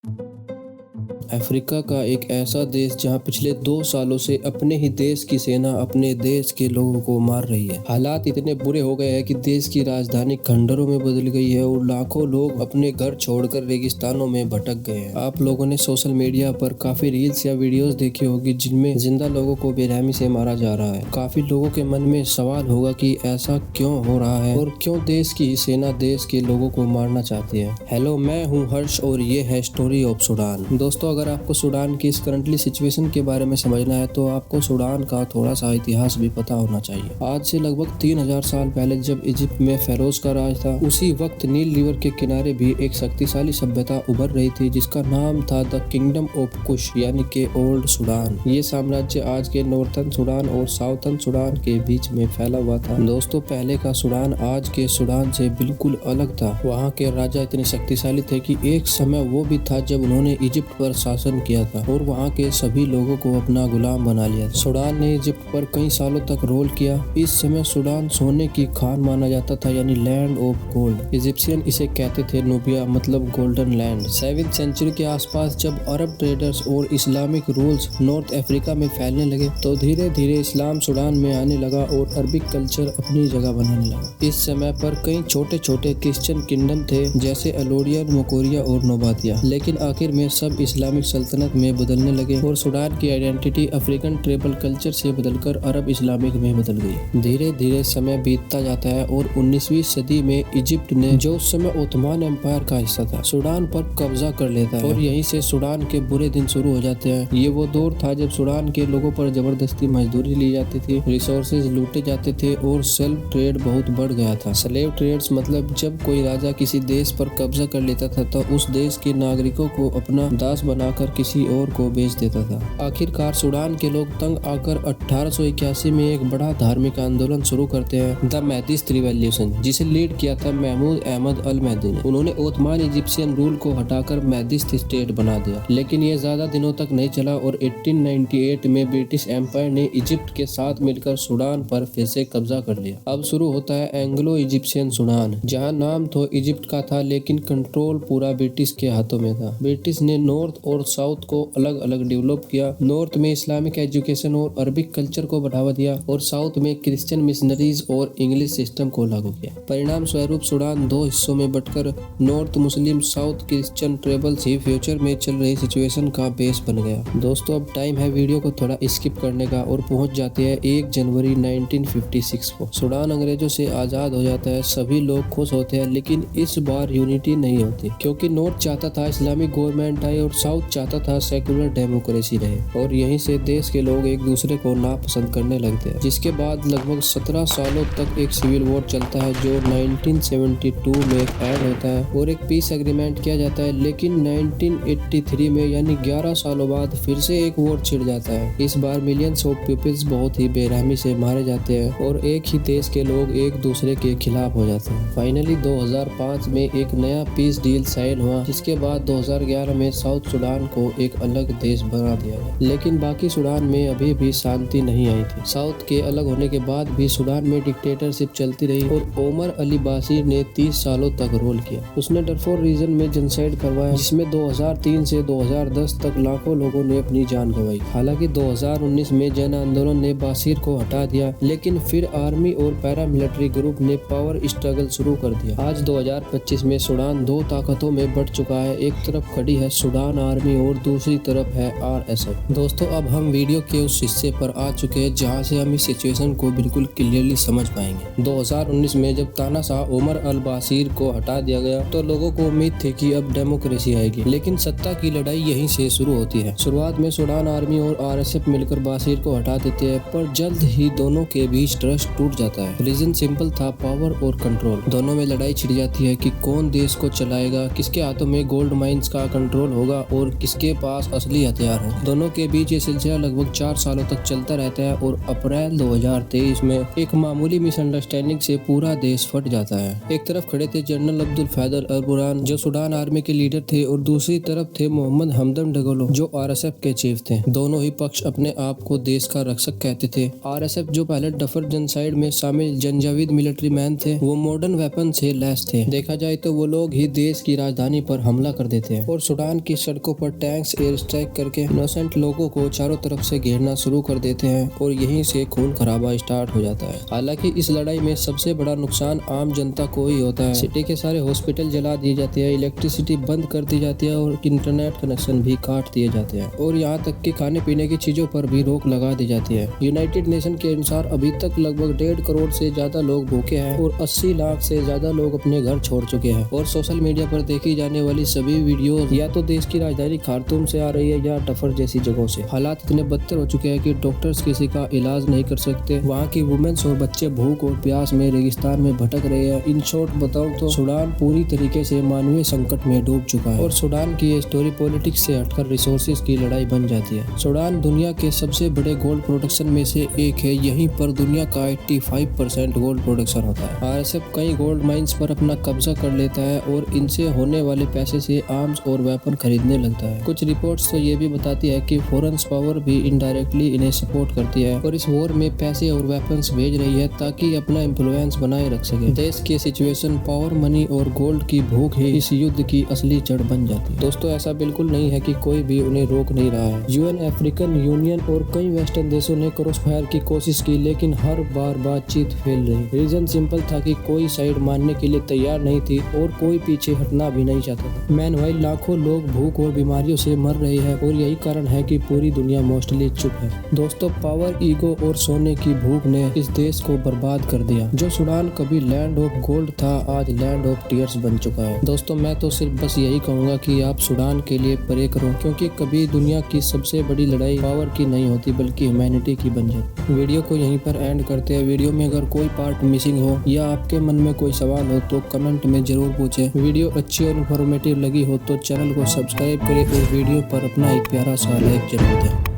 Africa का एक ऐसा देश जहां पिछले 2 सालों से अपने ही देश की सेना अपने देश के लोगों को मार रही है। हालात इतने बुरे हो गए हैं कि देश की राजधानी खंडरों में बदल गई है और लाखों लोग अपने घर छोड़कर रेगिस्तानों में भटक गए हैं। आप लोगों ने सोशल मीडिया पर काफी रील्स या वीडियोस देखी होगी जिनमें जिंदा लोगों को बेरहमी से मारा जा रहा है। काफी लोगों के मन में सवाल होगा कि ऐसा क्यों हो रहा है और क्यों देश की ही सेना देश के लोगों को मारना चाहती है। हेलो, मैं हूँ हर्ष और ये है स्टोरी ऑफ सूडान। दोस्तों, अगर आपको सूडान की इस करंटली सिचुएशन के बारे में समझना है तो आपको सूडान का थोड़ा सा इतिहास भी पता होना चाहिए। आज से लगभग 3000 साल पहले जब इजिप्ट में फेरोज का राज था, उसी वक्त नील रिवर के किनारे भी एक शक्तिशाली सभ्यता उभर रही थी जिसका नाम था द किंगडम ऑफ कुश यानी के ओल्ड सूडान। ये साम्राज्य आज के नॉर्थन सूडान और साउथर्न सूडान के बीच में फैला हुआ था। दोस्तों, पहले का सूडान आज के सूडान से बिल्कुल अलग था। वहाँ के राजा इतने शक्तिशाली थे कि एक समय वो भी था जब उन्होंने इजिप्ट पर शासन किया था और वहाँ के सभी लोगों को अपना गुलाम बना लिया। सूडान ने इजिप्ट पर कई सालों तक रोल किया। इस समय सूडान सोने की खान माना जाता था यानी लैंड ऑफ गोल्ड। इजिप्शियन इसे कहते थे नूबिया, मतलब गोल्डन लैंड। 7वीं सेंचुरी के आसपास जब अरब ट्रेडर्स और इस्लामिक रूल्स नॉर्थ अफ्रीका में फैलने लगे तो धीरे धीरे इस्लाम सूडान में आने लगा और अरबिक कल्चर अपनी जगह बनाने लगा। इस समय पर कई छोटे छोटे क्रिश्चियन किंगडम थे जैसे अलोडियन, मोकोरिया और नोबातिया, लेकिन आखिर में सब इस्लामिक सल्तनत में बदलने लगे और सूडान की आइडेंटिटी अफ्रीकन ट्राइबल कल्चर से बदलकर अरब इस्लामिक में बदल गई। धीरे धीरे समय बीतता जाता है और 19वीं सदी में इजिप्ट ने, जो उस समय ओथमान एम्पायर का हिस्सा था, सूडान पर कब्जा कर लेता है और यहीं से सूडान के बुरे दिन शुरू हो जाते हैं। ये वो दौर था जब सूडान के लोगों पर जबरदस्ती मजदूरी ली जाती थी, रिसोर्सेज लूटे जाते थे और सेल्फ ट्रेड बहुत बढ़ गया था। स्लेव ट्रेड्स मतलब जब कोई राजा किसी देश पर कब्जा कर लेता था तो उस देश के नागरिकों को अपना दास बनाकर किसी और को बेच देता था। आखिरकार सूडान के लोग तंग आकर 1881 में एक बड़ा धार्मिक आंदोलन शुरू करते हैं, द महदिस्ट रिवॉल्यूशन, जिसे लीड किया था महमूद अहमद अल महदी ने। उन्होंने ओथमान इजिप्शियन रूल को हटाकर महदिस्ट स्टेट बना दिया, लेकिन ये ज्यादा दिनों तक नहीं चला और 1898 में ब्रिटिश एम्पायर ने इजिप्ट के साथ मिलकर सूडान पर फिर से कब्जा कर लिया। अब शुरू होता है एंग्लो इजिप्शियन सूडान, जहाँ नाम तो इजिप्ट का था लेकिन कंट्रोल पूरा ब्रिटिश के हाथों में था। ब्रिटिश ने नॉर्थ और साउथ को अलग अलग डेवलप किया। नॉर्थ में इस्लामिक एजुकेशन और अरबिक कल्चर को बढ़ावा दिया और साउथ में क्रिश्चियन मिशनरीज और इंग्लिश सिस्टम को लागू किया। परिणाम स्वरूप सूडान 2 हिस्सों में बंटकर नॉर्थ मुस्लिम, साउथ क्रिश्चियन ट्राइबल्स ही फ्यूचर में चल रही सिचुएशन का बेस बन गया। दोस्तों, अब टाइम है वीडियो को थोड़ा स्किप करने का और पहुंच जाते हैं 1 जनवरी 1956 को। सूडान अंग्रेजों से आजाद हो जाता है। सभी लोग खुश होते हैं, लेकिन इस बार यूनिटी नहीं होती क्योंकि नॉर्थ चाहता था इस्लामिक गवर्नमेंट आए और साउथ चाहता था सेकुलर डेमोक्रेसी रहे और यहीं से देश के लोग एक दूसरे को नापसंद करने लगते हैं। जिसके बाद लगभग 17 सालों तक एक सिविल वॉर चलता है जो 1972 में एंड होता है और एक पीस एग्रीमेंट किया जाता है, लेकिन 1983 में यानी 11 सालों बाद फिर से एक वॉर छिड़ जाता है। इस बार मिलियंस ऑफ पीपल्स बहुत ही बेरहमी से मारे जाते हैं और एक ही देश के लोग एक दूसरे के खिलाफ हो जाते हैं। फाइनली 2005 में एक नया पीस डील साइन हुआ, जिसके बाद 2011 में साउथ सूडान को एक अलग देश बना दिया गया, लेकिन बाकी सूडान में अभी भी शांति नहीं आई थी। साउथ के अलग होने के बाद भी सूडान में डिक्टेटरशिप चलती रही और ओमर अली बाशिर ने 30 सालों तक रोल किया। उसने डरफोर रीजन में जेनोसाइड करवाया, जिसमें 2003 से 2010 तक लाखों लोगों ने अपनी जान गंवाई। हालांकि 2019 में जन आंदोलन ने बाशिर को हटा दिया, लेकिन फिर आर्मी और पैरामिलिट्री ग्रुप ने पावर स्ट्रगल शुरू कर दिया। आज 2025 में सूडान 2 ताकतों में बढ़ चुका है। एक तरफ खड़ी है सूडान आर्मी और दूसरी तरफ है RSF। दोस्तों, अब हम वीडियो के उस हिस्से पर आ चुके हैं जहां से हम इस सिचुएशन को बिल्कुल क्लियरली समझ पाएंगे। 2019 में जब तानाशाह उमर अल बाशिर को हटा दिया गया तो लोगों को उम्मीद थी कि अब डेमोक्रेसी आएगी, लेकिन सत्ता की लड़ाई यहीं से शुरू होती है। शुरुआत में सूडान आर्मी और RSF मिलकर बाशिर को हटा देते हैं, पर जल्द ही दोनों के बीच ट्रस्ट टूट जाता है। रीजन सिंपल था, पावर और कंट्रोल। दोनों में लड़ाई छिड़ जाती है कि कौन देश को चलाएगा, किसके हाथों में गोल्ड माइंस का कंट्रोल होगा और और किसके पास असली हथियार हो। दोनों के बीच ये सिलसिला लगभग 4 सालों तक चलता रहता है और अप्रैल 2023 में एक मामूली मिसअंडरस्टैंडिंग से पूरा देश फट जाता है। एक तरफ खड़े थे जनरल अब्दुल फैदल अल बुरहान जो सूडान आर्मी के लीडर थे और दूसरी तरफ थे मोहम्मद हमदम डगलो जो RSF के चीफ थे। दोनों ही पक्ष अपने आप को देश का रक्षक कहते थे। RSF जो पहले डफर जनसाइड में शामिल जनजावीद मिलिट्री मैन थे, वो मॉडर्न वेपन से लैस थे। देखा जाए तो वो लोग ही देश की राजधानी पर हमला कर देते हैं और सूडान की सड़कों पर टैंक्स एयर स्ट्राइक करके इनोसेंट लोगों को चारों तरफ से घेरना शुरू कर देते हैं और यहीं से खून खराबा स्टार्ट हो जाता है। हालांकि इस लड़ाई में सबसे बड़ा नुकसान आम जनता को ही होता है। सिटी के सारे हॉस्पिटल जला दिए जाते हैं, इलेक्ट्रिसिटी बंद कर दी जाती है और इंटरनेट कनेक्शन भी काट दिए जाते हैं और यहाँ तक कि खाने पीने की चीजों पर भी रोक लगा दी जाती है। यूनाइटेड नेशन के अनुसार अभी तक लगभग 1.5 करोड़ से ज्यादा लोग भूखे हैं और 80 लाख से ज्यादा लोग अपने घर छोड़ चुके हैं और सोशल मीडिया पर देखी जाने वाली सभी वीडियो या तो देश की राजधानी खार्तूम से आ रही है या डफर जैसी जगहों से। हालात इतने बदतर हो चुके हैं कि डॉक्टर्स किसी का इलाज नहीं कर सकते। वहाँ की वुमेन्स और बच्चे भूख और प्यास में रेगिस्तान में भटक रहे हैं। इन शॉर्ट बताऊं तो सूडान पूरी तरीके से मानवीय संकट में डूब चुका है और सूडान की ये स्टोरी पॉलिटिक्स से हटकर रिसोर्सेज की लड़ाई बन जाती है। सूडान दुनिया के सबसे बड़े गोल्ड प्रोडक्शन में से एक है। यहीं पर दुनिया का 85% गोल्ड प्रोडक्शन होता है। RSF कई गोल्ड माइंस पर अपना कब्जा कर लेता है और इनसे होने वाले पैसे से आर्म्स और वेपन खरीदने लगता है। कुछ रिपोर्ट्स तो ये भी बताती है कि फॉरेन पावर भी इनडायरेक्टली इन्हें सपोर्ट करती है और इस वॉर में पैसे और वेपन्स भेज रही है ताकि अपना इन्फ्लुएंस बनाए रख सके। देश की सिचुएशन, पावर, मनी और गोल्ड की भूख ही इस युद्ध की असली जड़ बन जाती है। दोस्तों ऐसा बिल्कुल नहीं है कि कोई भी उन्हें रोक नहीं रहा है। UN, अफ्रीकन यूनियन और कई वेस्टर्न देशों ने क्रॉस फायर की कोशिश की लेकिन हर बार बातचीत फेल रही। रीजन सिंपल था कि कोई साइड मानने के लिए तैयार नहीं थी और कोई पीछे हटना भी नहीं चाहता था। मैनवाइल लाखों लोग भूख और बीमारियों से मर रहे हैं और यही कारण है कि पूरी दुनिया मोस्टली चुप है। दोस्तों पावर, ईगो और सोने की भूख ने इस देश को बर्बाद कर दिया। जो सूडान कभी लैंड ऑफ गोल्ड था आज लैंड ऑफ टीयर्स बन चुका है। दोस्तों मैं तो सिर्फ बस यही कहूँगा कि आप सूडान के लिए प्रे करो क्योंकि कभी दुनिया की सबसे बड़ी लड़ाई पावर की नहीं होती बल्कि ह्यूमैनिटी की बन जाती। वीडियो को यहीं पर एंड करते हैं। वीडियो में अगर कोई पार्ट मिसिंग हो या आपके मन में कोई सवाल हो तो कमेंट में जरूर पूछें। वीडियो अच्छी और इन्फॉर्मेटिव लगी हो तो चैनल को सब्सक्राइब करें और वीडियो पर अपना एक प्यारा सा लाइक जरूर दें।